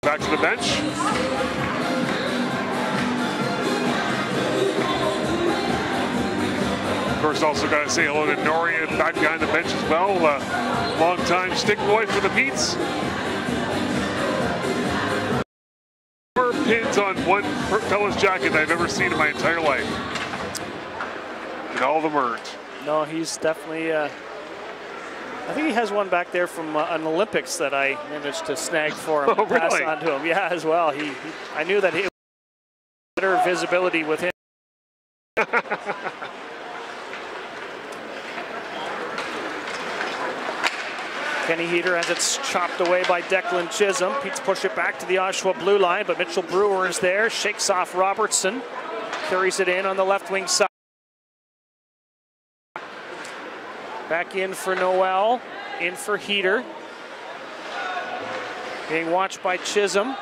Back to the bench. Of course, also got to say hello to Norian back behind the bench as well. Long-time stick boy for the Petes. 4 pins on one fella's jacket I've ever seen in my entire life. And all of them earned. No, he's definitely, I think he has one back there from an Olympics that I managed to snag for him and pass on to him. Yeah, as well. I knew that he had better visibility with him. Kenny Heater as it's chopped away by Declan Chisholm. Pete's push it back to the Oshawa blue line, but Mitchell Brewer is there, shakes off Robertson, carries it in on the left wing side. Back in for Noel, in for Heater. Being watched by Chisholm.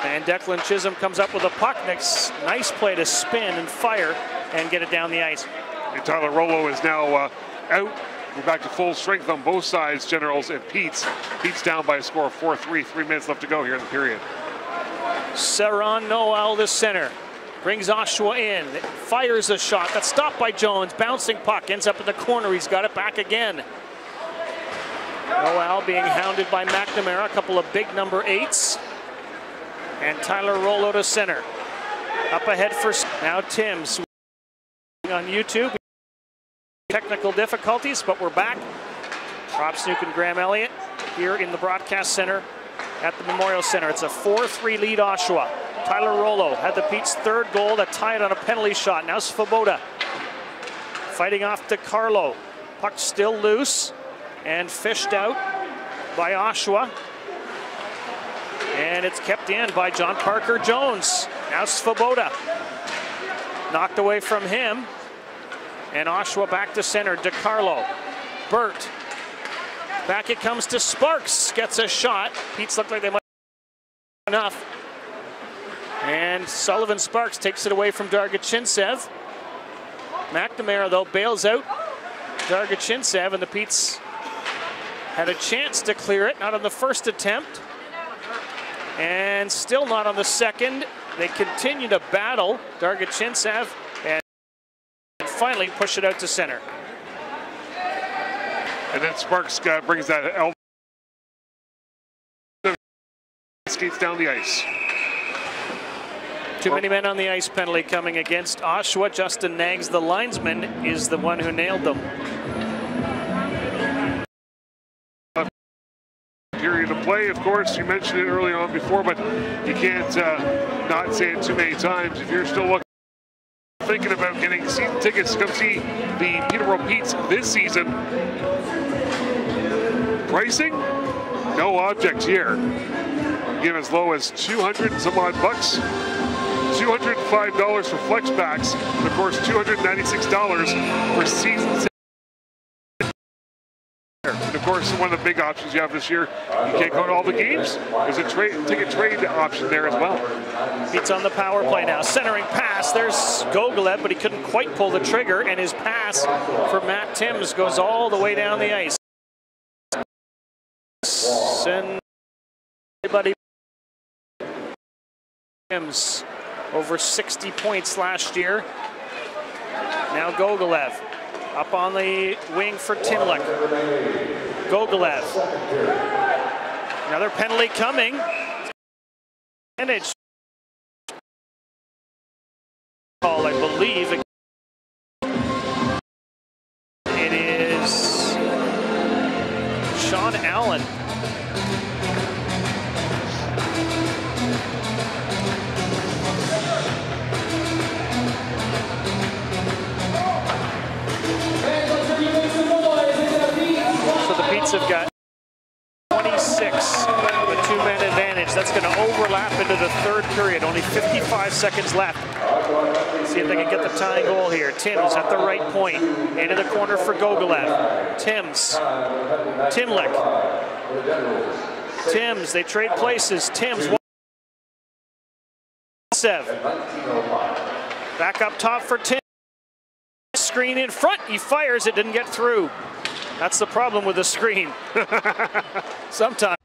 And Declan Chisholm comes up with a puck. Nice play to spin and fire and get it down the ice. And Tyler Rollo is now out. We're back to full strength on both sides, Generals and Pete's. Pete's down by a score of 4-3. 3 minutes left to go here in the period. Saron Noel, the center. Brings Oshawa in, fires a shot. That's stopped by Jones. Bouncing puck, ends up in the corner. He's got it back again. Noel being hounded by McNamara. A couple of big number 8s. And Tyler Rollo to center. Up ahead for now Timms on YouTube. Technical difficulties, but we're back. Rob Snook and Graham Elliott here in the broadcast center at the Memorial Center. It's a 4-3 lead Oshawa. Tyler Rollo had the Pete's 3rd goal that tied on a penalty shot. Now Svoboda fighting off to Carlo. Puck still loose and fished out by Oshawa. And it's kept in by John Parker Jones. Now Svoboda knocked away from him. And Oshawa back to center, DeCarlo. Burt. Back it comes to Sparks. Gets a shot. Pete's looked like they might have enough. And Sullivan Sparks takes it away from Dargachintsev. McNamara, though, bails out Dargachintsev, and the Petes had a chance to clear it. Not on the first attempt. And still not on the second. They continue to battle Dargachintsev. Finally push it out to center. And then Sparks brings that elbow. Skates down the ice. Too many men on the ice penalty coming against Oshawa. Justin Nags, the linesman, is the one who nailed them. Period of play, of course. You mentioned it early on before, but you can't not say it too many times. If you're still thinking about getting season tickets to come see the Peterborough Petes this season, pricing, no object here. Give as low as 200 and some odd bucks, $205 for flex backs, and of course $296 for season tickets. And of course, one of the big options you have this year, you can't go to all the games. There's a ticket trade option there as well. Pete's on the power play now. Centering pass. There's Gogolev, but he couldn't quite pull the trigger, and his pass for Matt Timms goes all the way down the ice. And everybody, Timms over 60 points last year. Now Gogolev. Up on the wing for Timlick. Gogolev. Another penalty coming. Advantage. Call, I believe. It is Sean Allen. Have got 26 with a 2-man advantage. That's going to overlap into the 3rd period. Only 55 seconds left. Let's see if they can get the tying goal here. Timms at the right point. Into the corner for Gogolev. Timms. Timlick. Timms. They trade places. Timms. Back up top for Timms. Screen in front. He fires. It didn't get through. That's the problem with the screen. Sometimes.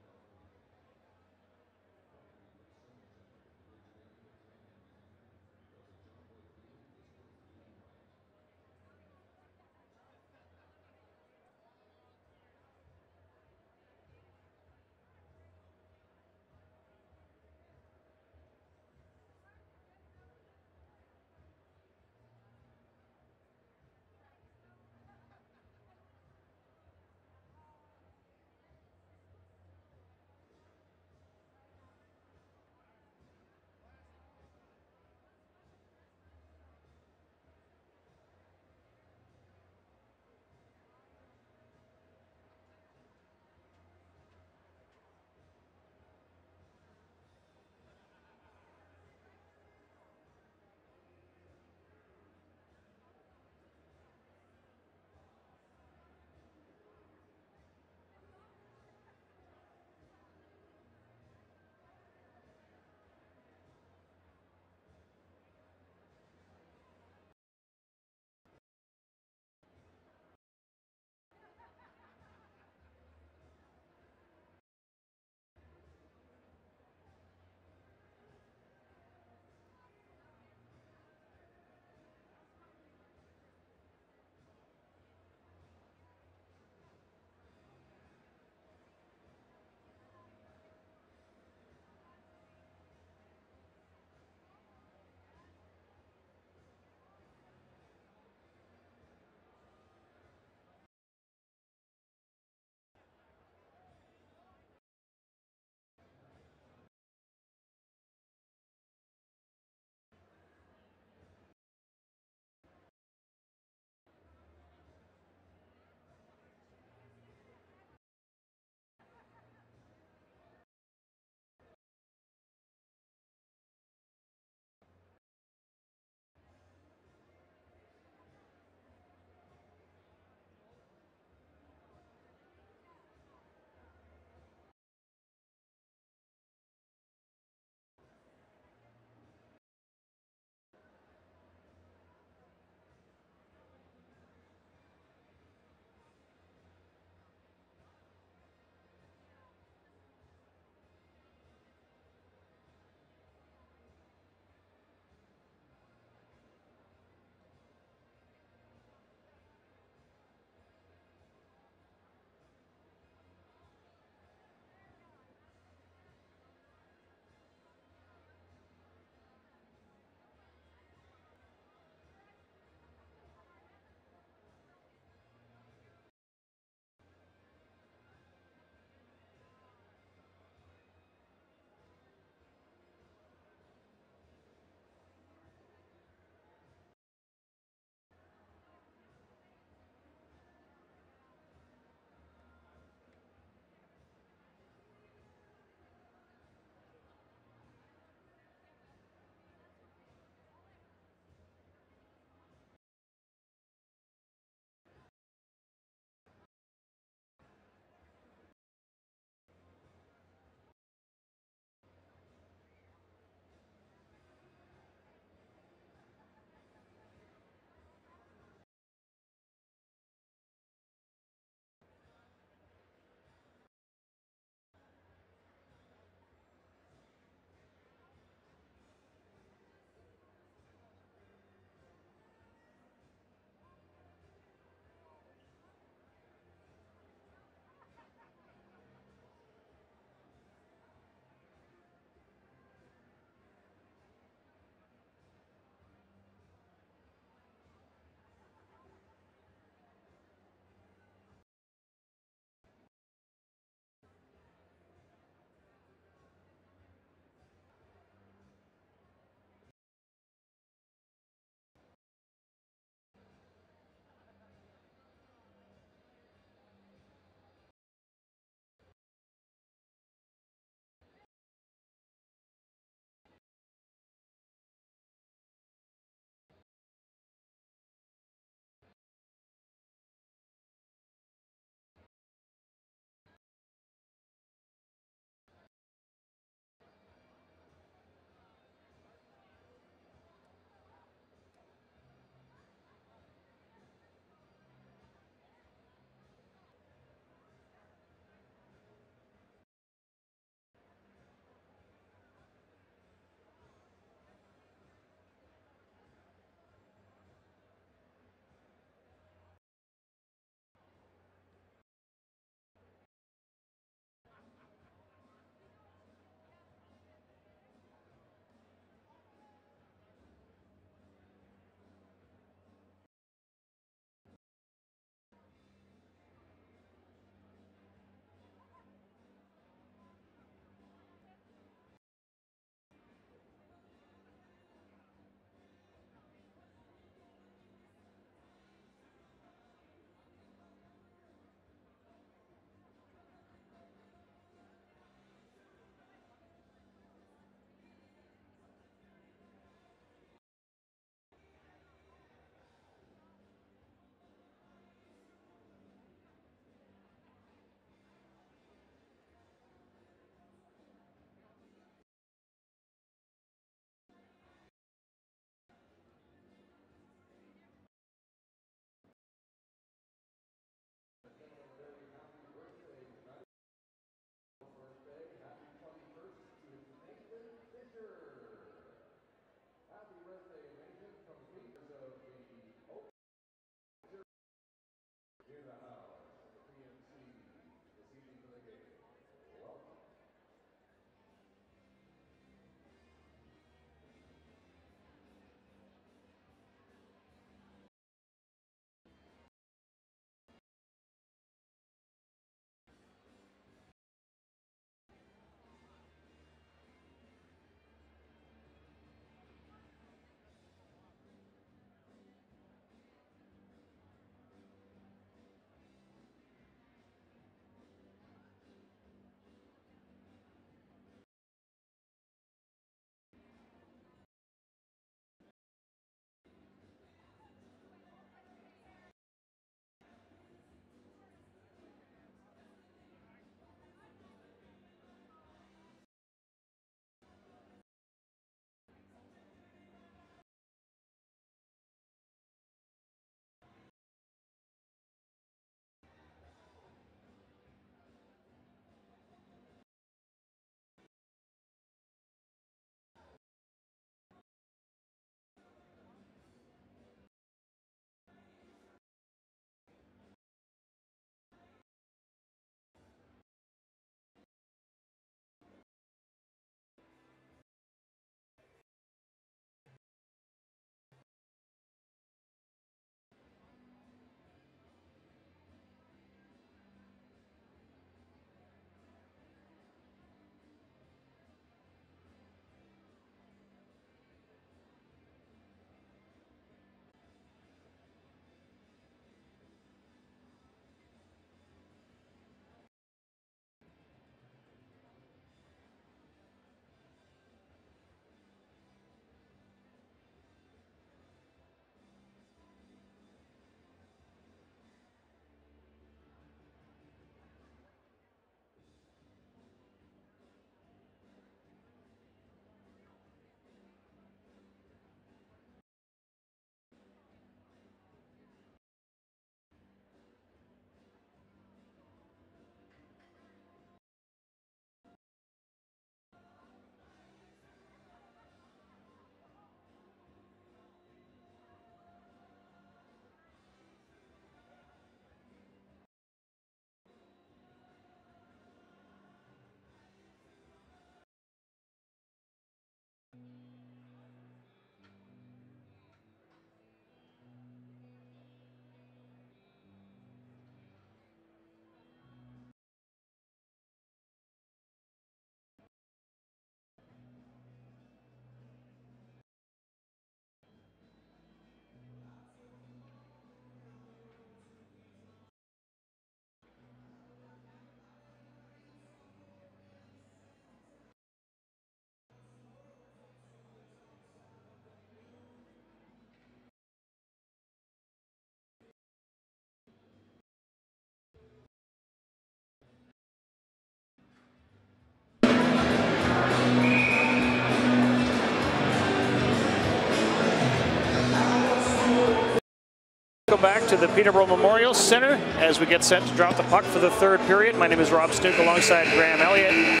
Welcome back to the Peterborough Memorial Center as we get set to drop the puck for the third period. My name is Rob Snook alongside Graham Elliott.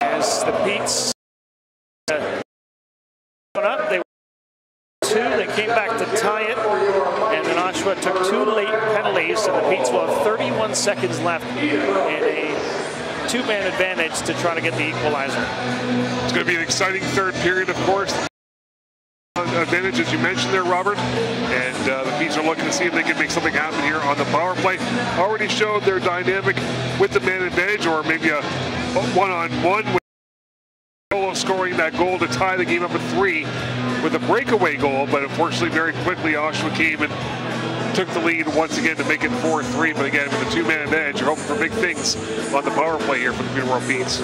As the Petes went up, they were 2. They came back to tie it, and then Oshawa took 2 late penalties, and the Petes will have 31 seconds left in a 2-man advantage to try to get the equalizer. It's going to be an exciting third period, of course. Advantage, as you mentioned there, Robert, and the Petes are looking to see if they can make something happen here on the power play. Already showed their dynamic with the man advantage, or maybe a one-on-one with Solo scoring that goal to tie the game up at 3 with a breakaway goal, but unfortunately very quickly Oshawa came and took the lead once again to make it 4-3. But again, with a 2-man advantage, you're hoping for big things on the power play here for the Peterborough Petes.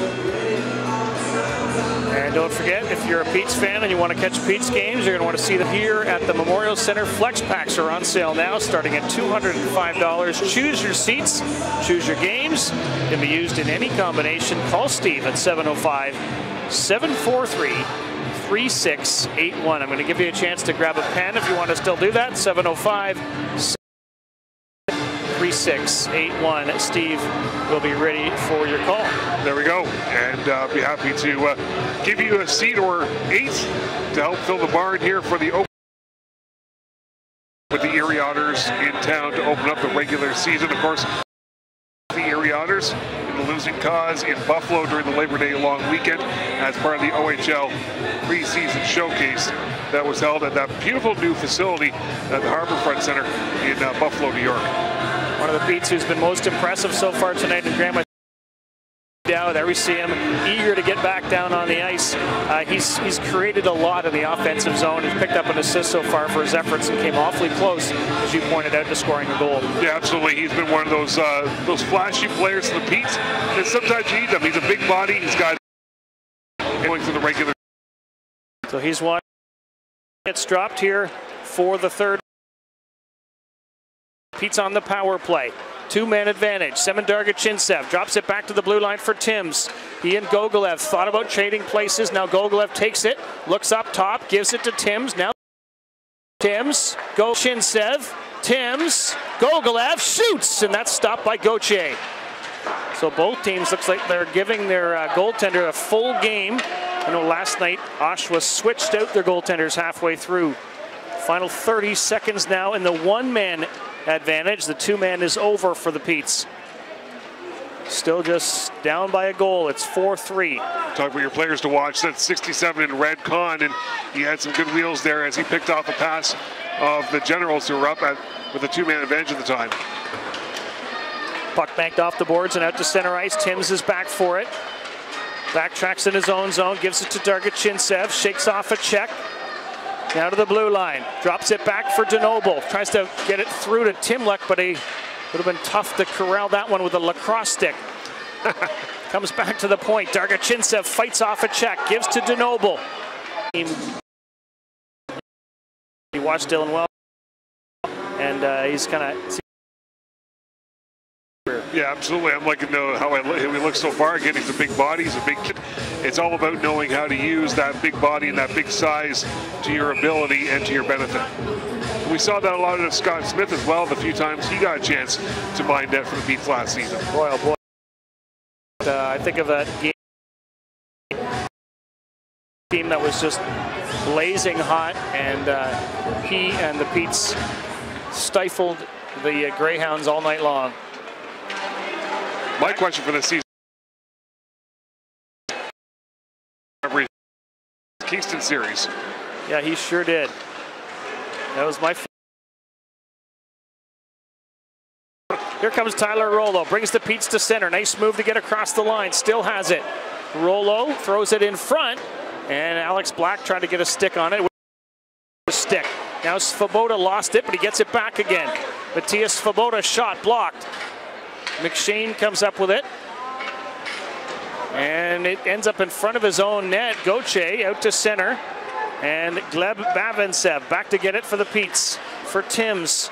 And don't forget, if you're a Petes fan and you want to catch Petes games, you're going to want to see them here at the Memorial Center. Flex packs are on sale now, starting at $205. Choose your seats, choose your games. Can be used in any combination. Call Steve at 705-743-3681. I'm going to give you a chance to grab a pen if you want to still do that. 705-3681. Steve will be ready for your call. There we go, and I'll be happy to give you a seat or 8 to help fill the barn here for the open with the Erie Otters in town to open up the regular season. Of course, the Erie Otters in the losing cause in Buffalo during the Labor Day long weekend as part of the OHL preseason showcase that was held at that beautiful new facility at the Harborfront Center in Buffalo, New York. One of the Petes who's been most impressive so far tonight, and Graham, there we see him eager to get back down on the ice. He's created a lot in the offensive zone. He's picked up an assist so far for his efforts and came awfully close, as you pointed out, to scoring a goal. Yeah, absolutely. He's been one of those flashy players for the Petes, and sometimes you need them. He's a big body. He's got going through the regular. So he's one. Gets dropped here for the third. Petes on the power play. 2-man advantage. Semendarga Chinsev drops it back to the blue line for Timms. He and Gogolev thought about trading places. Now Gogolev takes it, looks up top, gives it to Timms. Now Timms, go Chinsev, Timms, Gogolev shoots, and that's stopped by Gauthier. So both teams looks like they're giving their goaltender a full game. I know last night Oshawa switched out their goaltenders halfway through. Final 30 seconds now in the 1-man advantage. The 2-man is over for the Petes. Still just down by a goal. It's 4-3. Talk about your players to watch. That's 67 in Red Con, and he had some good wheels there as he picked off a pass of the Generals who were up with a 2-man advantage at the time. Puck banked off the boards and out to center ice. Timms is back for it. Backtracks in his own zone, gives it to Darga Chinsev, shakes off a check. Now to the blue line, drops it back for DeNoble. Tries to get it through to Timluck, but he would have been tough to corral that one with a lacrosse stick. Comes back to the point. Darga Chinsev fights off a check, gives to DeNoble. He watched Dylan well, and he's kind of. Yeah, absolutely. I'm liking how he looks so far. Again, he's a big body. He's a big kid. It's all about knowing how to use that big body and that big size to your ability and to your benefit. We saw that a lot of Scott Smith as well, the few times he got a chance to mind net for the Petes last season. Boy, oh boy. I think of that team that was just blazing hot, and he and the Petes stifled the Greyhounds all night long. My question for this season: Kingston series. Yeah, he sure did. That was my. Here comes Tyler Rollo, brings the Petes to center. Nice move to get across the line. Still has it. Rollo throws it in front, and Alex Black tried to get a stick on it. With a stick. Now Svoboda lost it, but he gets it back again. Matthias Svoboda shot blocked. McShane comes up with it, and it ends up in front of his own net. Gauthier out to center, and Gleb Baventsev back to get it for the Petes. For Timms,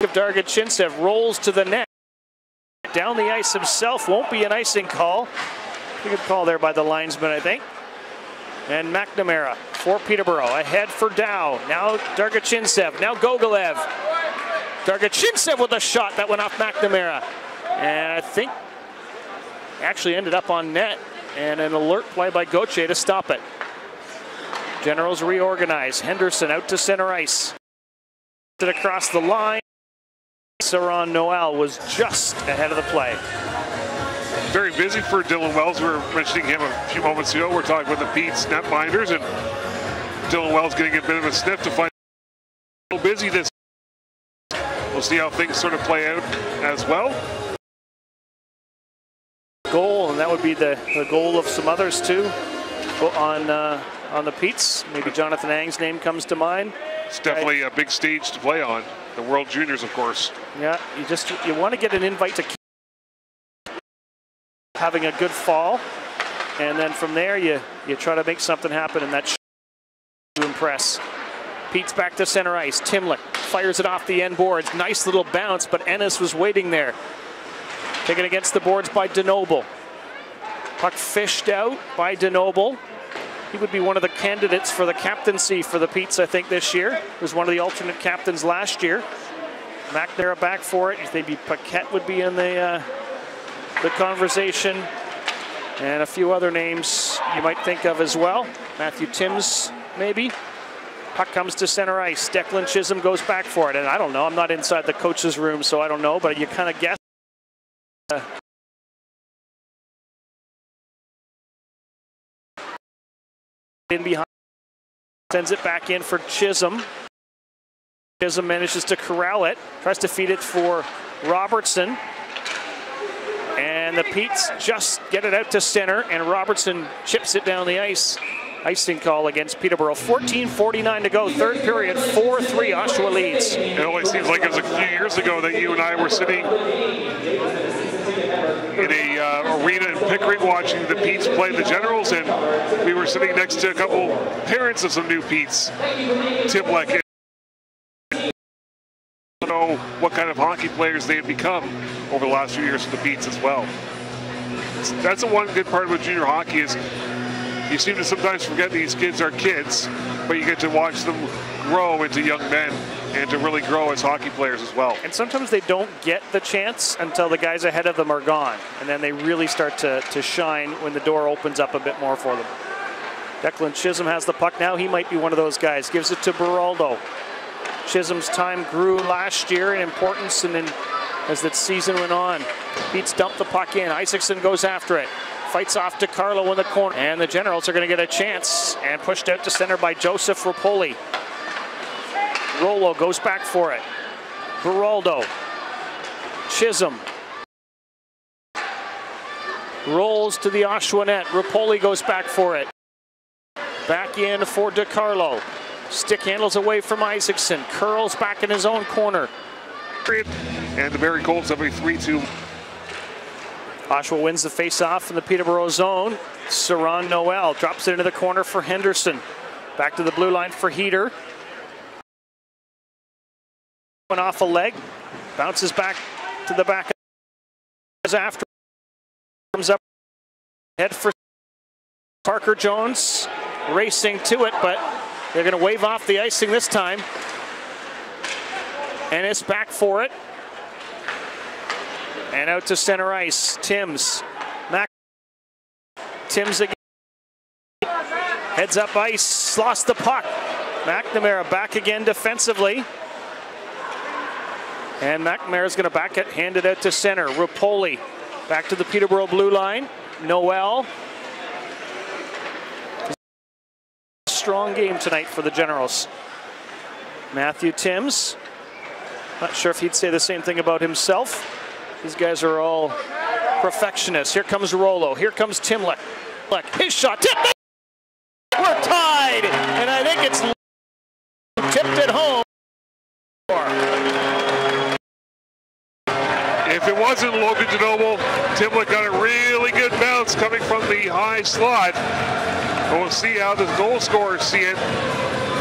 Darga Chinsev rolls to the net, down the ice himself. Won't be an icing call. Good call there by the linesman, I think. And McNamara for Peterborough. Ahead for Dow. Now Dargachintsev. Now Gogolev. Dargachintsev with a shot that went off McNamara. And I think actually ended up on net. And an alert play by Gauthier to stop it. Generals reorganize. Henderson out to center ice. Across the line. Saron Noel was just ahead of the play. Very busy for Dylan Wells. We were mentioning him a few moments ago. We're talking about the Pete's netminders, and Dylan Wells getting a bit of a sniff to find a little busy this. We'll see how things sort of play out as well. Goal, and that would be the goal of some others too on the Pete's. Maybe Jonathan Ang's name comes to mind. It's definitely a big stage to play on. The World Juniors, of course. Yeah, you want to get an invite to having a good fall, and then from there you try to make something happen, and that's to impress. Pete's back to center ice. Timlick fires it off the end boards. Nice little bounce, but Ennis was waiting there. Taken against the boards by DeNoble. Puck fished out by DeNoble. He would be one of the candidates for the captaincy for the Pete's, I think, this year. He was one of the alternate captains last year. McNamara back for it. Maybe Paquette would be in the conversation. And a few other names you might think of as well. Matthew Timms, maybe. Puck comes to center ice. Declan Chisholm goes back for it. And I don't know. I'm not inside the coach's room, so I don't know. But you kind of guess. In behind, sends it back in for Chisholm. Chisholm manages to corral it, tries to feed it for Robertson. And the Pete's just get it out to center, and Robertson chips it down the ice. Icing call against Peterborough. 14:49 to go, third period, 4-3, Oshawa leads. It always seems like it was a few years ago that you and I were sitting in a arena in Pickering watching the Pete's play the Generals, and we were sitting next to a couple parents of some new Pete's. Timlick. I don't know what kind of hockey players they've become over the last few years for the Pete's as well. That's the one good part about junior hockey is you seem to sometimes forget these kids are kids, but you get to watch them grow into young men and to really grow as hockey players as well. And sometimes they don't get the chance until the guys ahead of them are gone. And then they really start to shine when the door opens up a bit more for them. Declan Chisholm has the puck now. He might be one of those guys. Gives it to Beraldo. Chisholm's time grew last year in importance, and then as that season went on, Pete's dumped the puck in. Isaacson goes after it. Fights off to Carlo in the corner. And the Generals are going to get a chance, and pushed out to center by Joseph Rapoli. Rollo goes back for it. Beraldo. Chisholm. Rolls to the Oshawa net. Rapoli goes back for it. Back in for DeCarlo. Stick handles away from Isaacson. Curls back in his own corner. And the Barrie Colts have a 3-2. Oshawa wins the face-off in the Peterborough zone. Saron Noel drops it into the corner for Henderson. Back to the blue line for Heater. Went off a leg. Bounces back to the back. After comes up. Head for Parker Jones. Racing to it, but they're going to wave off the icing this time. And it's back for it. And out to center ice. Timms. Timms again. Heads up ice. Lost the puck. McNamara back again defensively. And McNamara's going to back it. Hand it out to center. Rapoli. Back to the Peterborough blue line. Noel. Strong game tonight for the Generals. Matthew Timms. Not sure if he'd say the same thing about himself. These guys are all perfectionists. Here comes Rollo. Here comes Timlick. His shot. Tipped. We're tied. And I think it's tipped it home. If it wasn't Logan DeNoble, Timlick got a really good bounce coming from the high slot. We'll see how the goal scorers see it.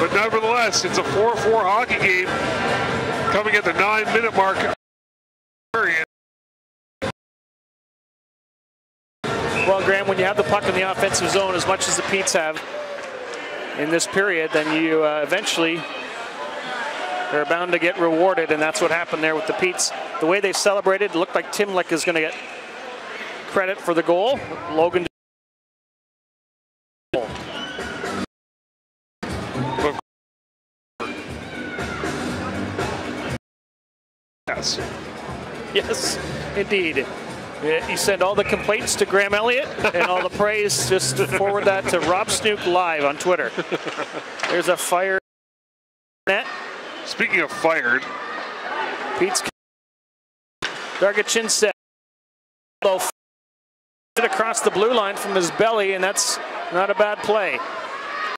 But nevertheless, it's a 4-4 hockey game coming at the 9-minute mark. Well, Graham, when you have the puck in the offensive zone, as much as the Pete's have, in this period, then you eventually are bound to get rewarded, and that's what happened there with the Petes. The way they celebrated, it looked like Timlick is going to get credit for the goal. Logan. Yes. Yes, indeed. You send all the complaints to Graham Elliott and all the praise, just forward that to Rob Snook live on Twitter. There's a fire net. Speaking of fired, Pete's Dargachin set across the blue line from his belly, and that's not a bad play.